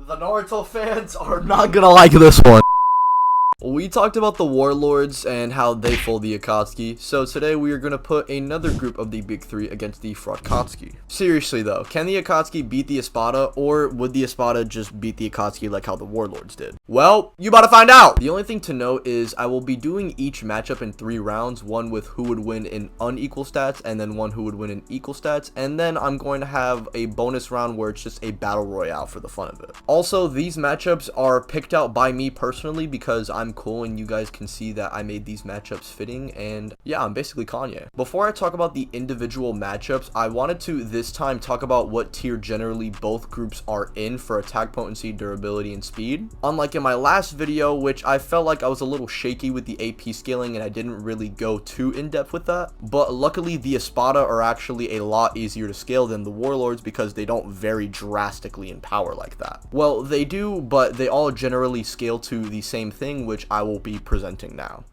The Naruto fans are not gonna like this one. We talked about the Warlords and how they fold the Akatsuki, so today we are going to put another group of the big three against the Akatsuki. Seriously though, can the Akatsuki beat the Espada, or would the Espada just beat the Akatsuki like how the Warlords did? Well, you about to find out! The only thing to note is I will be doing each matchup in 3 rounds, one with who would win in unequal stats, and then one who would win in equal stats, and then I'm going to have a bonus round where it's just a battle royale for the fun of it. Also, these matchups are picked out by me personally because I'm cool and you guys can see that I made these matchups fitting, and yeah, I'm basically Kanye. Before I talk about the individual matchups, I wanted to this time talk about what tier generally both groups are in for attack potency, durability, and speed. Unlike in my last video, which I felt like I was a little shaky with the AP scaling and I didn't really go too in depth with that, but luckily the Espada are actually a lot easier to scale than the Warlords because they don't vary drastically in power like that. Well, they do, but they all generally scale to the same thing, which I will be presenting now.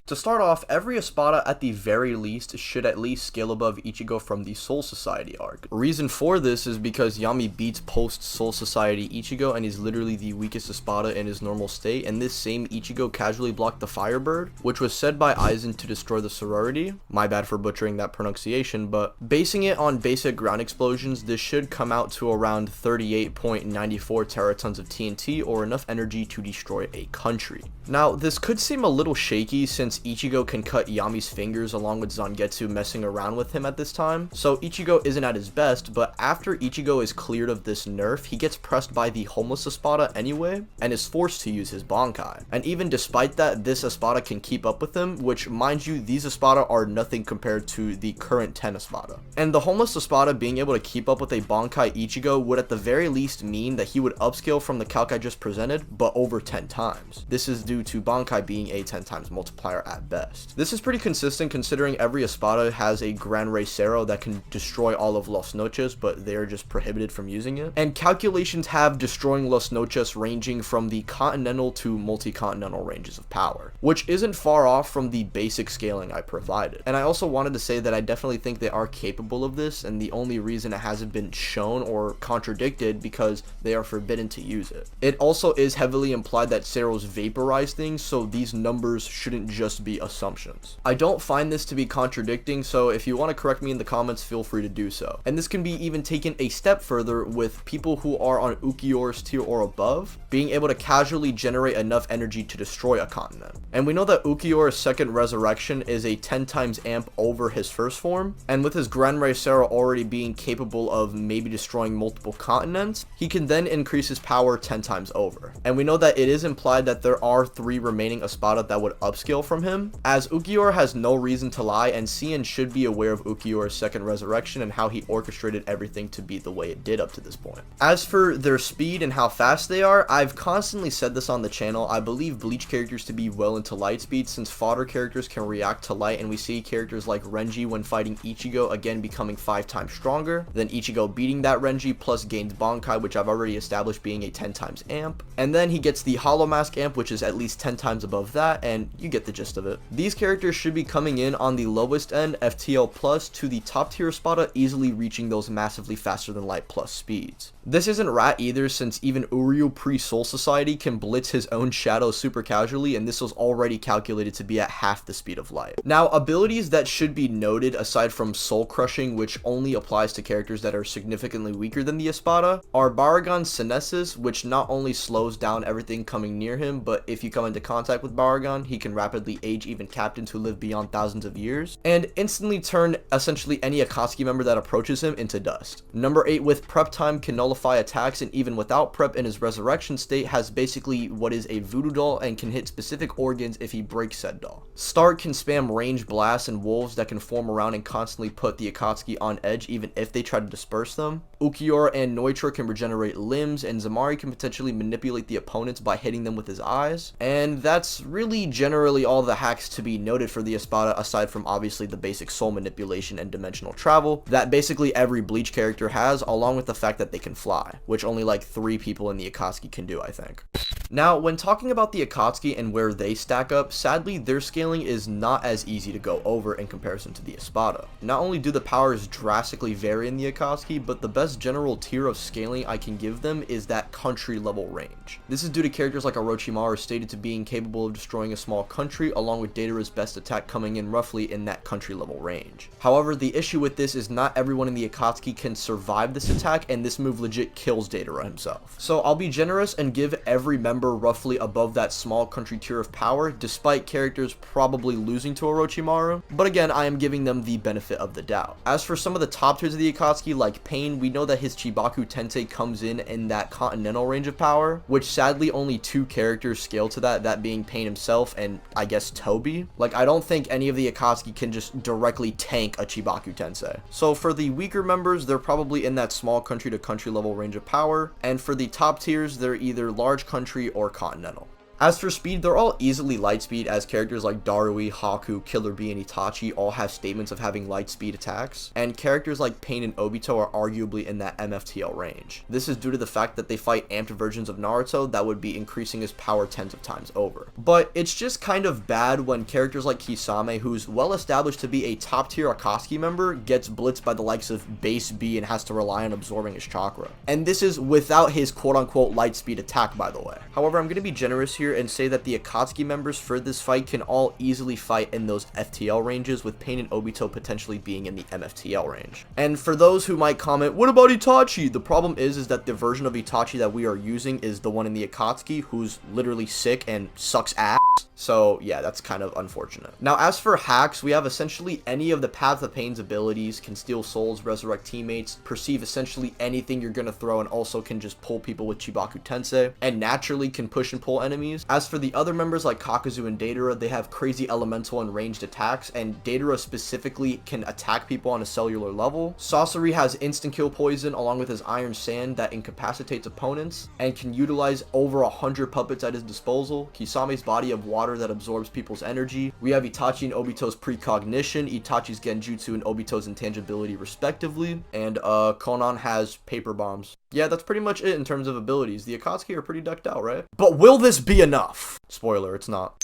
To start off, every Espada at the very least should at least scale above Ichigo from the Soul Society arc. Reason for this is because Yami beats post Soul Society Ichigo and is literally the weakest Espada in his normal state, and this same Ichigo casually blocked the Firebird, which was said by Aizen to destroy the sorority. My bad for butchering that pronunciation, but basing it on basic ground explosions, this should come out to around 38.94 teratons of TNT, or enough energy to destroy a country. Now, this could seem a little shaky since Ichigo can cut Yami's fingers along with Zangetsu messing around with him at this time, so Ichigo isn't at his best, but after Ichigo is cleared of this nerf, he gets pressed by the homeless Espada anyway, and is forced to use his Bankai. And even despite that, this Espada can keep up with him, which, mind you, these Espada are nothing compared to the current 10 Espada. And the homeless Espada being able to keep up with a Bankai Ichigo would at the very least mean that he would upscale from the calc I just presented, but over 10 times. This is due to Bankai being a 10 times multiplier at best. This is pretty consistent considering every Espada has a Gran Rey Cero that can destroy all of Los Noches, but they are just prohibited from using it. And calculations have destroying Los Noches ranging from the continental to multi-continental ranges of power, which isn't far off from the basic scaling I provided. And I also wanted to say that I definitely think they are capable of this, and the only reason it hasn't been shown or contradicted because they are forbidden to use it. It also is heavily implied that Ceros vaporize things, so these numbers shouldn't just be assumptions. I don't find this to be contradicting, so if you want to correct me in the comments, feel free to do so. And this can be even taken a step further with people who are on Ukiyora's tier or above being able to casually generate enough energy to destroy a continent. And we know that Ukiyora's second resurrection is a 10 times amp over his first form, and with his Gran Rey Cero already being capable of maybe destroying multiple continents, he can then increase his power 10 times over. And we know that it is implied that there are 3 remaining Espada that would upscale from him, as Ukiyor has no reason to lie, and Cian should be aware of Ukiyor's second resurrection and how he orchestrated everything to be the way it did up to this point. As for their speed and how fast they are, I've constantly said this on the channel, I believe Bleach characters to be well into light speed since fodder characters can react to light, and we see characters like Renji when fighting Ichigo again becoming 5 times stronger, then Ichigo beating that Renji plus gains Bankai, which I've already established being a 10 times amp, and then he gets the Hollow Mask amp, which is at least 10 times above that, and you get the gist of it. These characters should be coming in on the lowest end FTL plus to the top tier Espada, easily reaching those massively faster than light plus speeds. This isn't rat either since even Uryu pre-Soul Society can blitz his own shadow super casually, and this was already calculated to be at half the speed of light. Now, abilities that should be noted aside from Soul Crushing, which only applies to characters that are significantly weaker than the Espada, are Baragon's Senesis, which not only slows down everything coming near him, but if you come into contact with Baragon, he can rapidly age even captains who live beyond thousands of years, and instantly turn essentially any Akatsuki member that approaches him into dust. Number 8 with Prep Time can nullify attacks, and even without prep in his resurrection state has basically what is a voodoo doll and can hit specific organs if he breaks said doll. Start can spam range blasts and wolves that can form around and constantly put the Akatsuki on edge even if they try to disperse them. Ukiyora and Neutra can regenerate limbs, and Zamari can potentially manipulate the opponents by hitting them with his eyes. And that's really generally all the hacks to be noted for the Espada, aside from obviously the basic soul manipulation and dimensional travel that basically every Bleach character has, along with the fact that they can fly, which only like 3 people in the Akatsuki can do, I think. Now, when talking about the Akatsuki and where they stack up, sadly, their scaling is not as easy to go over in comparison to the Espada. Not only do the powers drastically vary in the Akatsuki, but the best general tier of scaling I can give them is that country level range. This is due to characters like Orochimaru stated to being capable of destroying a small country, along with Deidara's best attack coming in roughly in that country level range. However, the issue with this is not everyone in the Akatsuki can survive this attack, and this move legit kills Deidara himself. So I'll be generous and give every member roughly above that small country tier of power, despite characters probably losing to Orochimaru, but again, I am giving them the benefit of the doubt. As for some of the top tiers of the Akatsuki, like Pain, we know that his Chibaku Tensei comes in that continental range of power, which sadly only 2 characters scale to that being Pain himself and I guess Toby. Like, I don't think any of the Akatsuki can just directly tank a Chibaku Tensei. So for the weaker members, they're probably in that small country to country level range of power, and for the top tiers, they're either large country or continental. As for speed, they're all easily light speed, as characters like Darui, Haku, Killer Bee, and Itachi all have statements of having light speed attacks, and characters like Pain and Obito are arguably in that MFTL range. This is due to the fact that they fight amped versions of Naruto that would be increasing his power tens of times over. But it's just kind of bad when characters like Kisame, who's well established to be a top tier Akatsuki member, gets blitzed by the likes of Base B and has to rely on absorbing his chakra. And this is without his quote-unquote light speed attack, by the way. However, I'm going to be generous here and say that the Akatsuki members for this fight can all easily fight in those FTL ranges, with Pain and Obito potentially being in the MFTL range. And for those who might comment, what about Itachi? The problem is that the version of Itachi that we are using is the one in the Akatsuki, who's literally sick and sucks ass. So yeah, that's kind of unfortunate. Now, as for hacks, we have essentially any of the Path of Pain's abilities, can steal souls, resurrect teammates, perceive essentially anything you're gonna throw, and also can just pull people with Chibaku Tensei, and naturally can push and pull enemies. As for the other members like Kakuzu and Deidara, they have crazy elemental and ranged attacks, and Deidara specifically can attack people on a cellular level. Sasori has instant kill poison along with his iron sand that incapacitates opponents, and can utilize over 100 puppets at his disposal. Kisame's body of water that absorbs people's energy. We have Itachi and Obito's precognition, Itachi's genjutsu, and Obito's intangibility respectively, and Konan has paper bombs. Yeah, that's pretty much it in terms of abilities. The Akatsuki are pretty decked out, right? But will this be enough? Spoiler, it's not.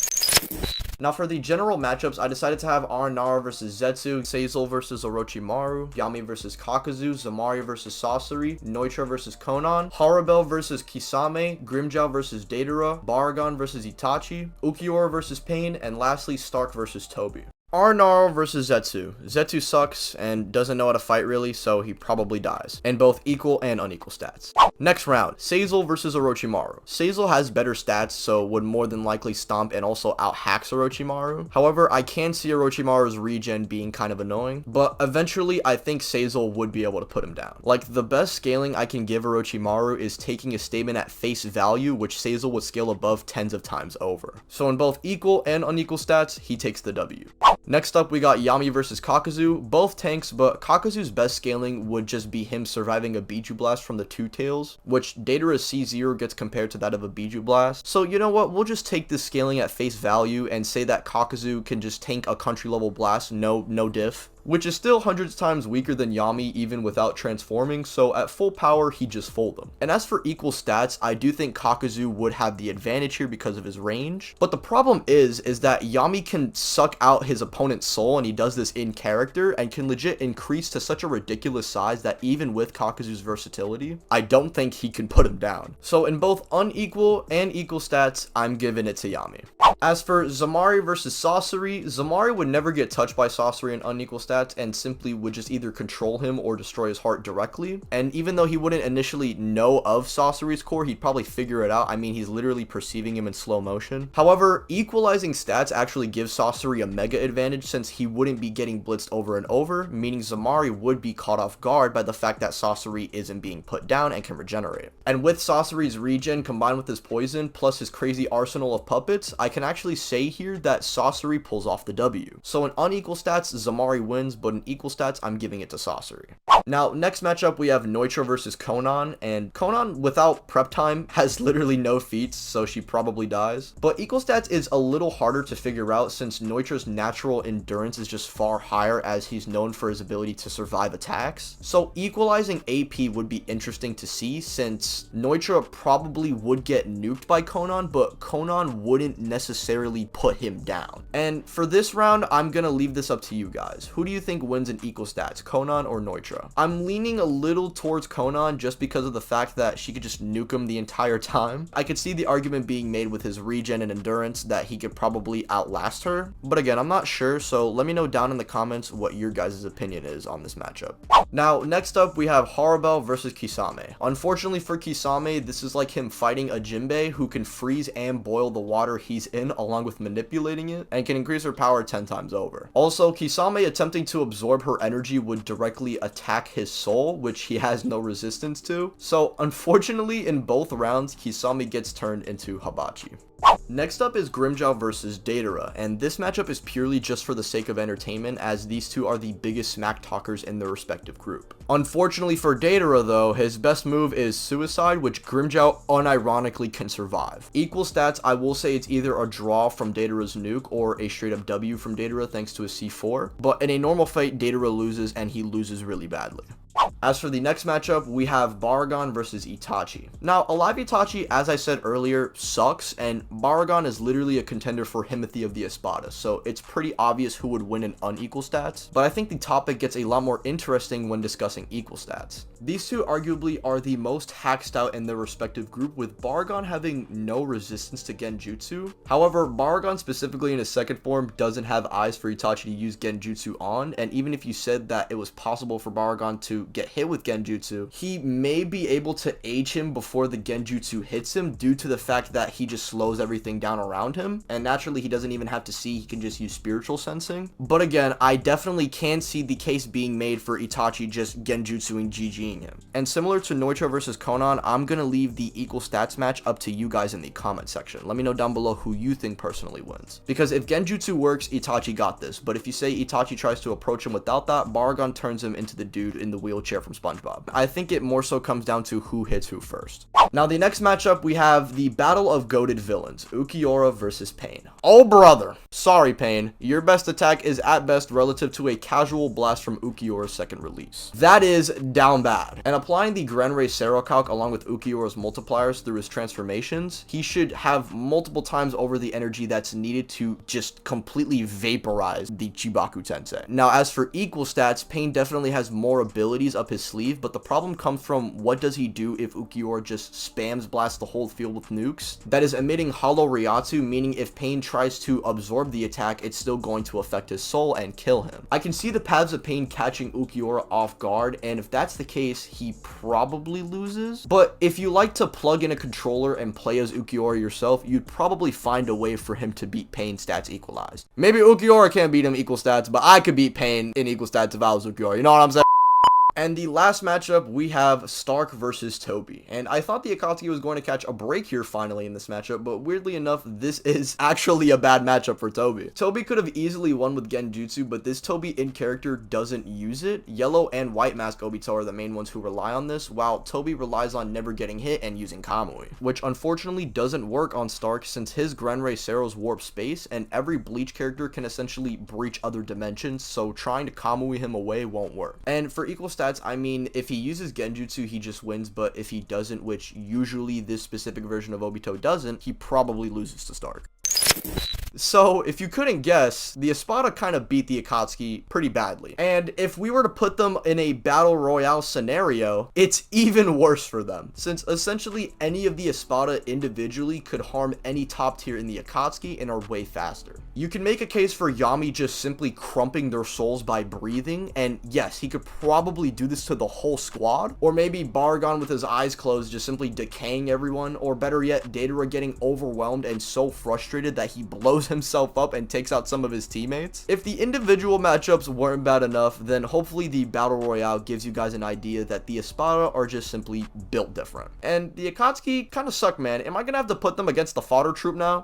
Now for the general matchups, I decided to have Arrancar versus Zetsu, Seizel versus Orochimaru, Yami versus Kakuzu, Zamari versus Sasori, Neutra versus Konan, Harabel versus Kisame, Grimmjow versus Deidara, Baragon versus Itachi, Ukiura versus Pain, and lastly Stark versus Toby. Arrancar versus Zetsu. Zetsu sucks and doesn't know how to fight really, so he probably dies, in both equal and unequal stats. Next round, Seizel versus Orochimaru. Seizel has better stats, so would more than likely stomp and also out-hacks Orochimaru. However, I can see Orochimaru's regen being kind of annoying, but eventually I think Seizel would be able to put him down. Like, the best scaling I can give Orochimaru is taking a statement at face value, which Seizel would scale above tens of times over. So in both equal and unequal stats, he takes the W. Next up, we got Yami versus Kakuzu. Both tanks, but Kakuzu's best scaling would just be him surviving a Biju Blast from the Two Tails, which Deidara's C0 gets compared to that of a Biju Blast. So you know what, we'll just take this scaling at face value and say that Kakuzu can just tank a country level blast, no diff, which is still hundreds times weaker than Yami even without transforming, so at full power, he just fold them. And as for equal stats, I do think Kakuzu would have the advantage here because of his range, but the problem is that Yami can suck out his opponent's soul, and he does this in character, and can legit increase to such a ridiculous size that even with Kakuzu's versatility, I don't think he can put him down. So in both unequal and equal stats, I'm giving it to Yami. As for Zamari versus Sasori, Zamari would never get touched by Sasori in unequal stats, and simply would just either control him or destroy his heart directly. And even though he wouldn't initially know of Sasori's core, he'd probably figure it out. I mean, he's literally perceiving him in slow motion. However, equalizing stats actually gives Sasori a mega advantage, since he wouldn't be getting blitzed over and over, meaning Zamari would be caught off guard by the fact that Sasori isn't being put down and can regenerate. And with Sasori's regen combined with his poison plus his crazy arsenal of puppets, I can actually say here that Sasori pulls off the W. So in unequal stats, Zamari wins, but in equal stats, I'm giving it to Sasori. Now, next matchup, we have Noitra versus Konan, and Konan, without prep time, has literally no feats, so she probably dies. But equal stats is a little harder to figure out since Noitra's natural endurance is just far higher, as he's known for his ability to survive attacks. So equalizing AP would be interesting to see, since Noitra probably would get nuked by Konan, but Konan wouldn't necessarily put him down. And for this round, I'm gonna leave this up to you guys. Who do you think wins in equal stats, Konan or Noitra? I'm leaning a little towards Konan just because of the fact that she could just nuke him the entire time. I could see the argument being made with his regen and endurance that he could probably outlast her, but again, I'm not sure, so let me know down in the comments what your guys' opinion is on this matchup. Now, next up, we have Harabel versus Kisame. Unfortunately for Kisame, this is like him fighting a Jinbei who can freeze and boil the water he's in along with manipulating it, and can increase her power 10 times over. Also, Kisame attempting to absorb her energy would directly attack his soul, which he has no resistance to. So unfortunately, in both rounds, Kisame gets turned into Hibachi. Next up is Grimmjow versus Deidara, and this matchup is purely just for the sake of entertainment, as these two are the biggest smack talkers in their respective group. Unfortunately for Deidara though, his best move is Suicide, which Grimmjow unironically can survive. Equal stats, I will say it's either a draw from Deidara's nuke or a straight up W from Deidara thanks to his C4, but in a normal fight, Deidara loses, and he loses really badly. As for the next matchup, we have Baragon versus Itachi. Now, Alive Itachi, as I said earlier, sucks, and Baragon is literally a contender for Himothy of the Espada, so it's pretty obvious who would win in unequal stats, but I think the topic gets a lot more interesting when discussing equal stats. These two arguably are the most hacked out in their respective group, with Baragon having no resistance to Genjutsu. However, Baragon specifically in his second form doesn't have eyes for Itachi to use Genjutsu on, and even if you said that it was possible for Baragon to get hit with Genjutsu, he may be able to age him before the Genjutsu hits him due to the fact that he just slows everything down around him, and naturally he doesn't even have to see, he can just use spiritual sensing. But again, I definitely can see the case being made for Itachi just Genjutsuing GGing him. And similar to Noitra versus Konan, I'm gonna leave the equal stats match up to you guys in the comment section. Let me know down below who you think personally wins, because if Genjutsu works, Itachi got this, but if you say Itachi tries to approach him without that, Baragon turns him into the dude in the wheelchair from SpongeBob. I think it more so comes down to who hits who first. Now, the next matchup, we have the battle of goated villains, Ukiura versus Pain. Oh brother, sorry Pain, your best attack is at best relative to a casual blast from Ukiura's second release. That is down bad. And applying the Grenray Sero calc along with Ukiura's multipliers through his transformations, he should have multiple times over the energy that's needed to just completely vaporize the Chibaku Tensei. Now, as for equal stats, Pain definitely has more abilities up his sleeve, but the problem comes from what does he do if Ukiura just spams blast the whole field with nukes that is emitting hollow Ryatsu, meaning if Pain tries to absorb the attack, it's still going to affect his soul and kill him. I can see the paths of Pain catching Ukiura off guard, and if that's the case, he probably loses. But if you like to plug in a controller and play as Ukiura yourself, you'd probably find a way for him to beat Pain stats equalized. Maybe Ukiura can't beat him equal stats, but I could beat Pain in equal stats if I was Ukiura, you know what I'm saying? And the last matchup, we have Stark versus Toby. And I thought the Akatsuki was going to catch a break here finally in this matchup, but weirdly enough, this is actually a bad matchup for Toby. Toby could have easily won with Genjutsu, but this Toby in character doesn't use it. Yellow and White Mask Obito are the main ones who rely on this, while Toby relies on never getting hit and using Kamui, which unfortunately doesn't work on Stark since his Grenray Sero's warp space, and every Bleach character can essentially breach other dimensions, so trying to Kamui him away won't work. And for equal stats, I mean, if he uses Genjutsu, he just wins, but if he doesn't, which usually this specific version of Obito doesn't, he probably loses to Stark. So, if you couldn't guess, the Espada kind of beat the Akatsuki pretty badly. And if we were to put them in a battle royale scenario, it's even worse for them, since essentially any of the Espada individually could harm any top tier in the Akatsuki and are way faster. You can make a case for Yami just simply crumping their souls by breathing, and yes, he could probably do this to the whole squad, or maybe Baragon with his eyes closed just simply decaying everyone, or better yet, Deidara getting overwhelmed and so frustrated that he blows himself up and takes out some of his teammates. If the individual matchups weren't bad enough, then hopefully the battle royale gives you guys an idea that the Espada are just simply built different. And the Akatsuki kind of suck, man. Am I gonna have to put them against the fodder troop now?